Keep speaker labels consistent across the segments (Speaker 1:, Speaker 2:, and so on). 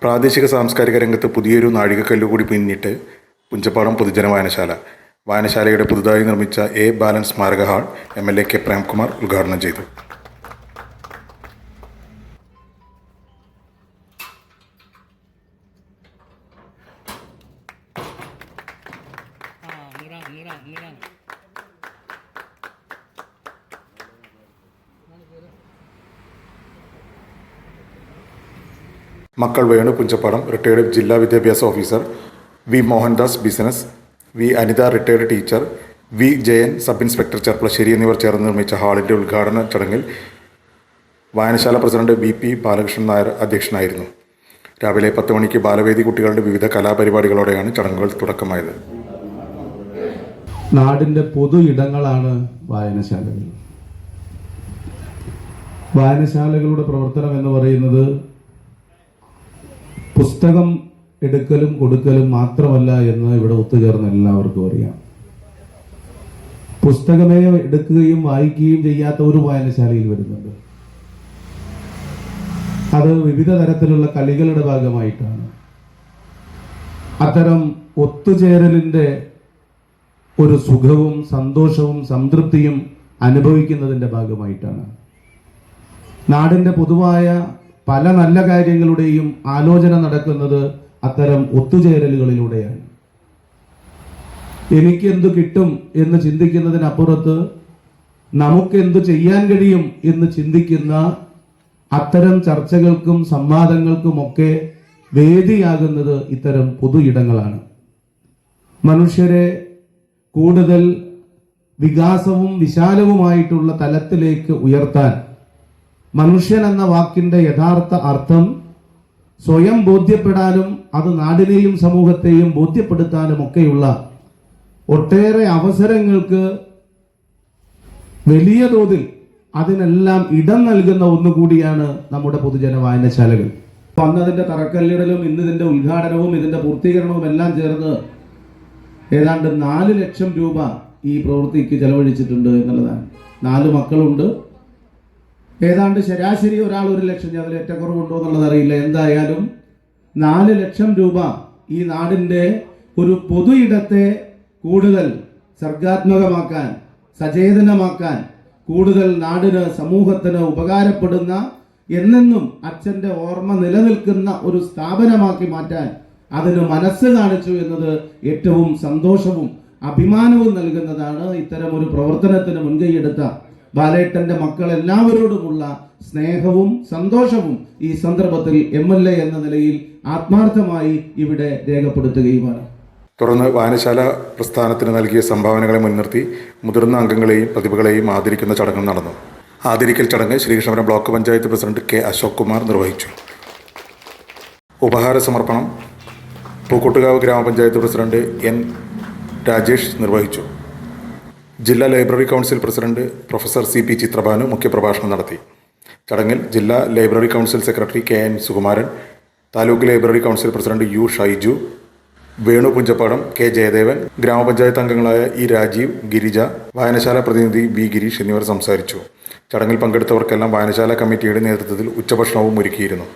Speaker 1: പ്രാദേശിക സാംസ്കാരിക രംഗത്ത് പുതിയൊരു നാഴികക്കല്ലുകൂടി പിന്നിട്ട് പുഞ്ചപ്പാടം പൊതുജന വായനശാല. വായനശാലയുടെ പുതുതായി നിർമ്മിച്ച എ ബാലൻ സ്മാരക ഹാൾ MLA കെ പ്രേംകുമാർ ഉദ്ഘാടനം ചെയ്തു. മക്കൾ വേണു പുഞ്ചപ്പാടം, റിട്ടയർഡ് ജില്ലാ വിദ്യാഭ്യാസ officer, V Mohandas business, V Anitha retired teacher, V Jayan sub inspector Cherpulassery എന്നിവർ ചേർന്ന് നിർമ്മിച്ച ഹാളിൻ്റെ ഉദ്ഘാടന ചടങ്ങിൽ വായനശാല പ്രസിഡന്റ് BP ബാലകൃഷ്ണൻ നായർ അധ്യക്ഷനായിരുന്നു. രാവിലെ 10 മണിക്ക് ബാലവേദി കുട്ടികളുടെ വിവിധ കലാപരിപാടികളോടെയാണ് ചടങ്ങുകൾ തുടക്കമായത്.
Speaker 2: നാടിൻ്റെ പൊതു ഇടങ്ങളാണ് വായനശാലകൾ. വായനശാലകളുടെ പ്രവർത്തനം എന്ന് പറയുന്നത് പുസ്തകം എടുക്കലും കൊടുക്കലും മാത്രമല്ല എന്ന് ഇവിടെ ഒത്തുചേർന്ന് എല്ലാവർക്കും അറിയാം. പുസ്തകമേ എടുക്കുകയും വായിക്കുകയും ചെയ്യാത്ത ഒരു വായനശാലയിൽ വരുന്നുണ്ട്. അത് വിവിധ തരത്തിലുള്ള കളികളുടെ ഭാഗമായിട്ടാണ്. അത്തരം ഒത്തുചേരലിൻ്റെ ഒരു സുഖവും സന്തോഷവും സംതൃപ്തിയും അനുഭവിക്കുന്നതിൻ്റെ ഭാഗമായിട്ടാണ്. നാടിൻ്റെ പൊതുവായ പല നല്ല കാര്യങ്ങളുടെയും ആലോചന നടക്കുന്നത് അത്തരം ഒത്തുചേരലുകളിലൂടെയാണ്. എനിക്കെന്തു കിട്ടും എന്ന് ചിന്തിക്കുന്നതിനപ്പുറത്ത് നമുക്കെന്തു ചെയ്യാൻ കഴിയും എന്ന് ചിന്തിക്കുന്ന അത്തരം ചർച്ചകൾക്കും സംവാദങ്ങൾക്കുമൊക്കെ വേദിയാകുന്നത് ഇത്തരം പൊതു ഇടങ്ങളാണ്. മനുഷ്യരെ കൂടുതൽ വികാസവും വിശാലവുമായിട്ടുള്ള തലത്തിലേക്ക് ഉയർത്താൻ മനുഷ്യൻ എന്ന വാക്കിൻ്റെ യഥാർത്ഥ അർത്ഥം സ്വയം ബോധ്യപ്പെടാനും അത് നാടിനെയും സമൂഹത്തെയും ബോധ്യപ്പെടുത്താനും ഒക്കെയുള്ള ഒട്ടേറെ അവസരങ്ങൾക്ക് വലിയ തോതിൽ അതിനെല്ലാം ഇടം നൽകുന്ന ഒന്നുകൂടിയാണ് നമ്മുടെ പൊതുജന വായനശാലകൾ. അന്നതിൻ്റെ തറക്കല്ലിടലും ഇന്നിതിൻ്റെ ഉദ്ഘാടനവും ഇതിൻ്റെ പൂർത്തീകരണവും എല്ലാം ചേർന്ന് ഏതാണ്ട് 4 ലക്ഷം രൂപ ഈ പ്രവൃത്തിക്ക് ചെലവഴിച്ചിട്ടുണ്ട് എന്നുള്ളതാണ്. 4 മക്കളുണ്ട്. ഏതാണ്ട് ശരാശരി ഒരാൾ 1 ലക്ഷം, അതിൽ ഏറ്റക്കുറവുണ്ടോ എന്നുള്ളത് അറിയില്ല. എന്തായാലും 4 ലക്ഷം രൂപ ഈ നാടിൻ്റെ ഒരു പൊതു ഇടത്തെ കൂടുതൽ സർഗാത്മകമാക്കാൻ, സചേതനമാക്കാൻ, കൂടുതൽ നാടിന് സമൂഹത്തിന് ഉപകാരപ്പെടുന്ന എന്നെന്നും അച്ഛൻ്റെ ഓർമ്മ നിലനിൽക്കുന്ന ഒരു സ്ഥാപനമാക്കി മാറ്റാൻ അതിന് മനസ്സ് കാണിച്ചു എന്നത് ഏറ്റവും സന്തോഷവും അഭിമാനവും നൽകുന്നതാണ്. ഇത്തരം ഒരു പ്രവർത്തനത്തിന് മുൻകൈയെടുത്ത ബാലേട്ടൻ്റെ മക്കൾ എല്ലാവരോടുമുള്ള സ്നേഹവും സന്തോഷവും ഈ സന്ദർഭത്തിൽ MLA എന്ന നിലയിൽ ആത്മാർത്ഥമായി ഇവിടെ രേഖപ്പെടുത്തുകയുമാണ്.
Speaker 1: തുടർന്ന് വായനശാല പ്രസ്ഥാനത്തിന് നൽകിയ സംഭാവനകളെ മുൻനിർത്തി മുതിർന്ന അംഗങ്ങളെയും പ്രതിഭകളെയും ആദരിക്കുന്ന ചടങ്ങ് നടന്നു. ആദരിക്കൽ ചടങ്ങ് Sreekrishnapuram block panchayat president K Ashok Kumar നിർവഹിച്ചു. ഉപഹാര സമർപ്പണം പൂക്കോട്ടുകാവ് ഗ്രാമപഞ്ചായത്ത് പ്രസിഡന്റ് N രാജേഷ് നിർവഹിച്ചു. ജില്ലാ library council president professor CP Chitrabhanu മുഖ്യപ്രഭാഷണം നടത്തി. ചടങ്ങിൽ ജില്ലാ library council secretary KN Sukumaran, taluk library council president U Shaiju, Venu Punchappadam, K Jayadevan, ഗ്രാമപഞ്ചായത്ത് അംഗങ്ങളായ E രാജീവ്, ഗിരിജ, വായനശാല പ്രതിനിധി V ഗിരീഷ് എന്നിവർ സംസാരിച്ചു. ചടങ്ങിൽ പങ്കെടുത്തവർക്കെല്ലാം വായനശാല കമ്മിറ്റിയുടെ നേതൃത്വത്തിൽ ഉച്ചഭക്ഷണവും ഒരുക്കിയിരുന്നു.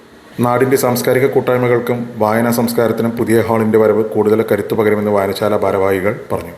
Speaker 1: നാടിൻ്റെ സാംസ്കാരിക കൂട്ടായ്മകൾക്കും വായനാ സംസ്കാരത്തിനും പുതിയ ഹാളിൻ്റെ വരവ് കൂടുതൽ കരുത്തു പകരുമെന്ന് വായനശാല ഭാരവാഹികൾ പറഞ്ഞു.